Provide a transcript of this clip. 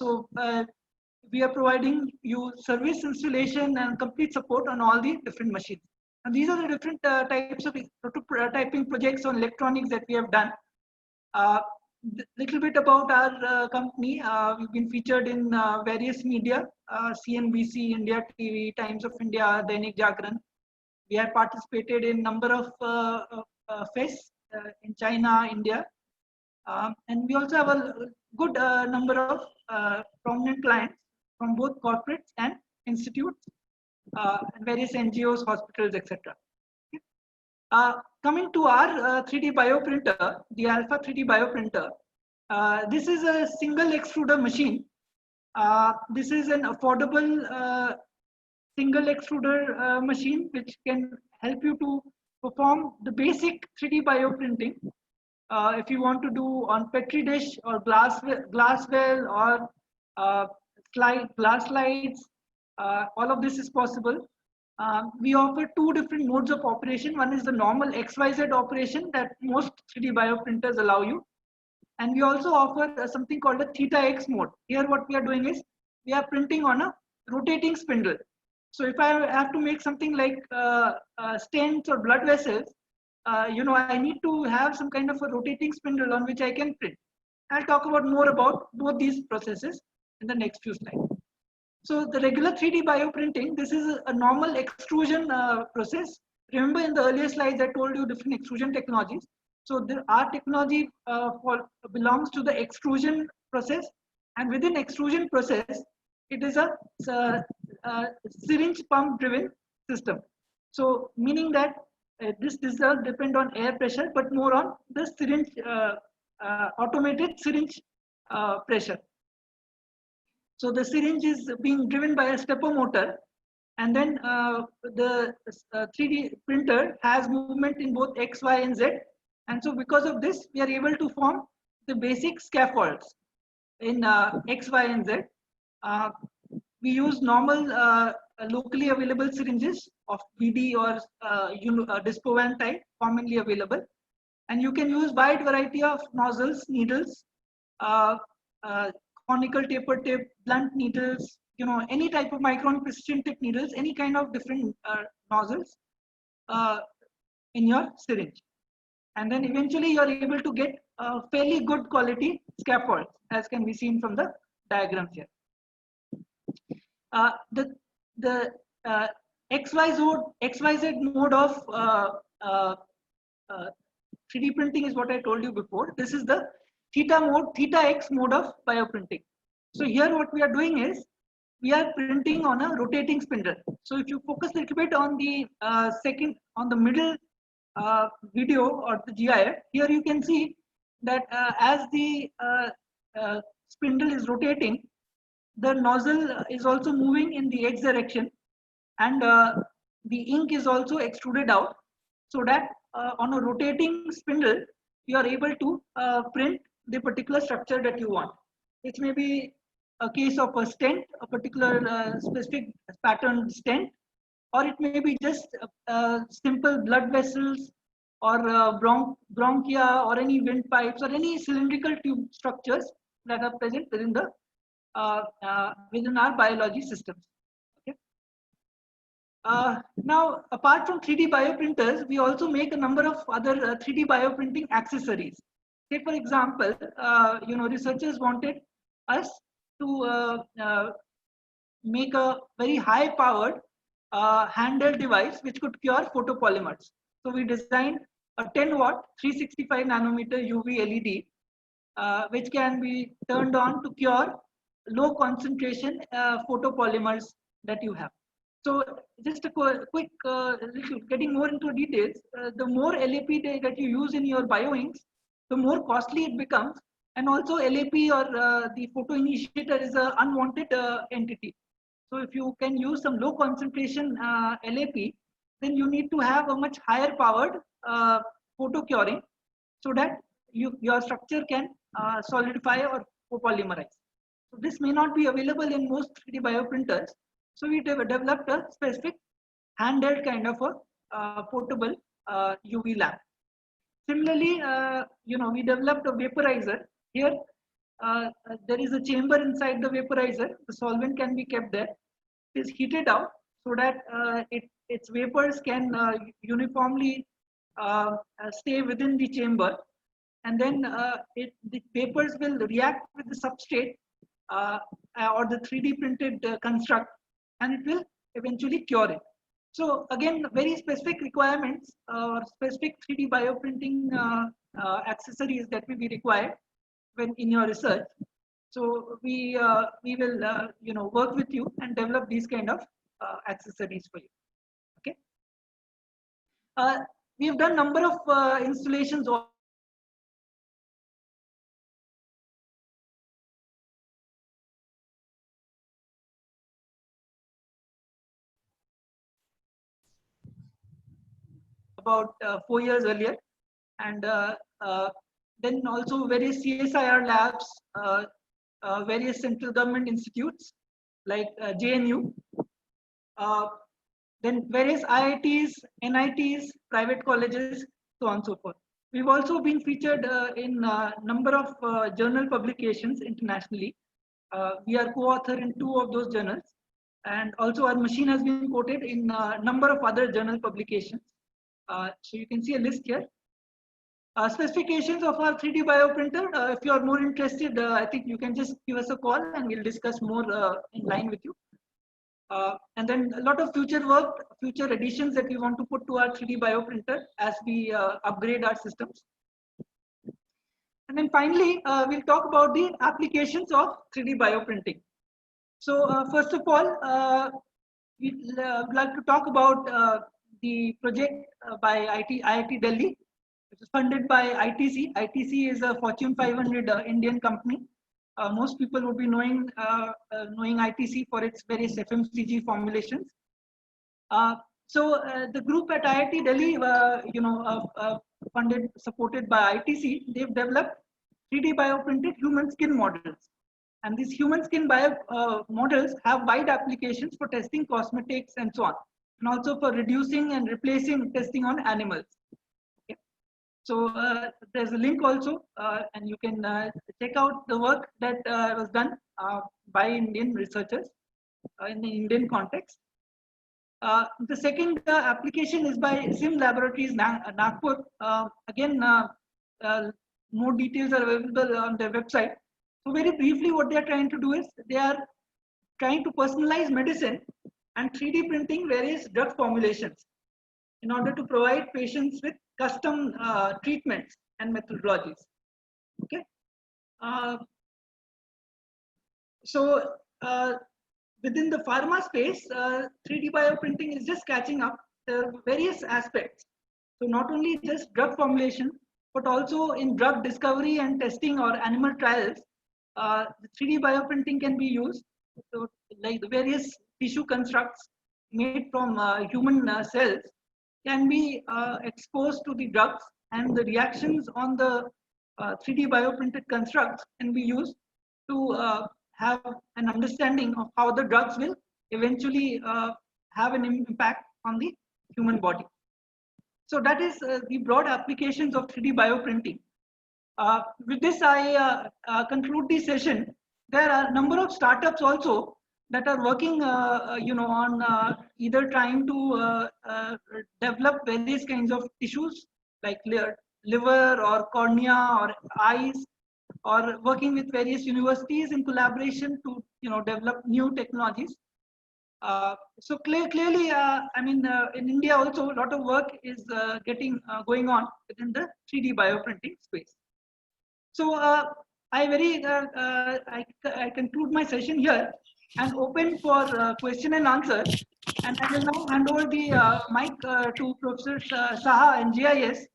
So we are providing you service, installation, and complete support on all the different machines. And these are the different types of prototyping projects on electronics that we have done. Little bit about our company. We've been featured in various media, CNBC, India TV, Times of India, Dainik Jagran. We have participated in number of fests in China, India, and we also have a good number of prominent clients from both corporates and institutes, and various NGOs, hospitals, etc. Coming to our 3D bioprinter, the Alpha 3D bioprinter, this is a single extruder machine. This is an affordable single extruder machine which can help you to perform the basic 3D bioprinting. If you want to do on petri dish or glass well or glass slides, all of this is possible. We offer two different modes of operation. One is the normal XYZ operation that most 3D bioprinters allow you. And we also offer something called a theta X mode. Here what we are doing is we are printing on a rotating spindle. So if I have to make something like stents or blood vessels, I need to have some kind of a rotating spindle on which I can print. I'll talk about more about both these processes in the next few slides. So the regular 3D bioprinting, this is a normal extrusion process. Remember in the earlier slides, I told you different extrusion technologies. So our technology belongs to the extrusion process, and within extrusion process, it is a syringe pump driven system. So meaning that this does not depend on air pressure, but more on the syringe, automated syringe pressure. So the syringe is being driven by a stepper motor, and then the 3D printer has movement in both X, Y, and Z. And so because of this, we are able to form the basic scaffolds in X, Y, and Z. We use normal locally available syringes of BD or Dispovan type, commonly available. And you can use wide variety of nozzles, needles, conical taper tip, blunt needles, any type of micron precision tip needles, any kind of different nozzles in your syringe. And then eventually you are able to get fairly good quality scaffolds, as can be seen from the diagrams here. The XYZ mode of 3D printing is what I told you before. This is the theta X mode of bioprinting. So here what we are doing is we are printing on a rotating spindle. So if you focus a little bit on the on the middle video or the GIF, here you can see that as the spindle is rotating, the nozzle is also moving in the X direction, and the ink is also extruded out, so that on a rotating spindle, you are able to print the particular structure that you want. It may be a case of a stent, a particular specific pattern stent, or it may be just simple blood vessels or bronchia or any windpipes or any cylindrical tube structures that are present within the within our biology systems. Okay. Now, apart from 3D bioprinters, we also make a number of other 3D bioprinting accessories. Say, for example, researchers wanted us to make a very high-powered handheld device which could cure photopolymers. So we designed a 10-watt 365 nanometer UV LED, which can be turned on to cure low concentration photopolymers that you have. So just a quick getting more into details, the more LAP that you use in your bioinks, the more costly it becomes. And also LAP or the photo initiator is an unwanted entity. So if you can use some low concentration LAP, then you need to have a much higher powered photo curing so that your structure can solidify or polymerize. So this may not be available in most 3D bioprinters. So we developed a specific handheld kind of a portable UV lamp. Similarly, we developed a vaporizer. Here, there is a chamber inside the vaporizer. The solvent can be kept there. It is heated out so that its vapors can uniformly stay within the chamber, and then the vapors will react with the substrate uh, or the 3D printed construct, and it will eventually cure it. So again, very specific requirements or specific 3D bioprinting accessories that will be required when in your research. So we will work with you and develop these kind of accessories for you. Okay. Uh, we have done number of installations about 4 years earlier, and then also various CSIR labs, various central government institutes like JNU, then various IITs, NITs, private colleges, so on and so forth. We've also been featured in a number of journal publications internationally. We are co-author in 2 of those journals, and also our machine has been quoted in a number of other journal publications. So you can see a list here. Specifications of our 3D bioprinter. If you are more interested, I think you can just give us a call and we'll discuss more in line with you. And then a lot of future work, future additions that we want to put to our 3D bioprinter as we upgrade our systems. And then finally, we'll talk about the applications of 3D bioprinting. So first of all, we'd like to talk about the project by IIT Delhi. It is funded by ITC. ITC is a Fortune 500 Indian company. Most people would be knowing ITC for its various FMCG formulations. So the group at IIT Delhi, funded, supported by ITC, they've developed 3D bioprinted human skin models. And these human skin models have wide applications for testing cosmetics and so on, and also for reducing and replacing testing on animals. Okay. So there's a link also, and you can check out the work that was done by Indian researchers in the Indian context. The second application is by SIM Laboratories, Nagpur. Again, more details are available on their website. So very briefly, what they are trying to do is they are trying to personalize medicine and 3D printing various drug formulations in order to provide patients with custom treatments and methodologies. Okay. So within the pharma space, 3D bioprinting is just catching up various aspects. So not only just drug formulation, but also in drug discovery and testing or animal trials, the 3D bioprinting can be used. So like the various tissue constructs made from human cells can be exposed to the drugs, and the reactions on the 3D bioprinted constructs can be used to have an understanding of how the drugs will eventually have an impact on the human body. So that is the broad applications of 3D bioprinting. With this, I conclude the session. There are a number of startups also that are working, on either trying to develop various kinds of tissues like liver or cornea or eyes, or working with various universities in collaboration to develop new technologies. So clearly, in India also a lot of work is going on within the 3D bioprinting space. So I conclude my session here and open for question and answer. And I will now hand over the mic to Professor Saha and GIS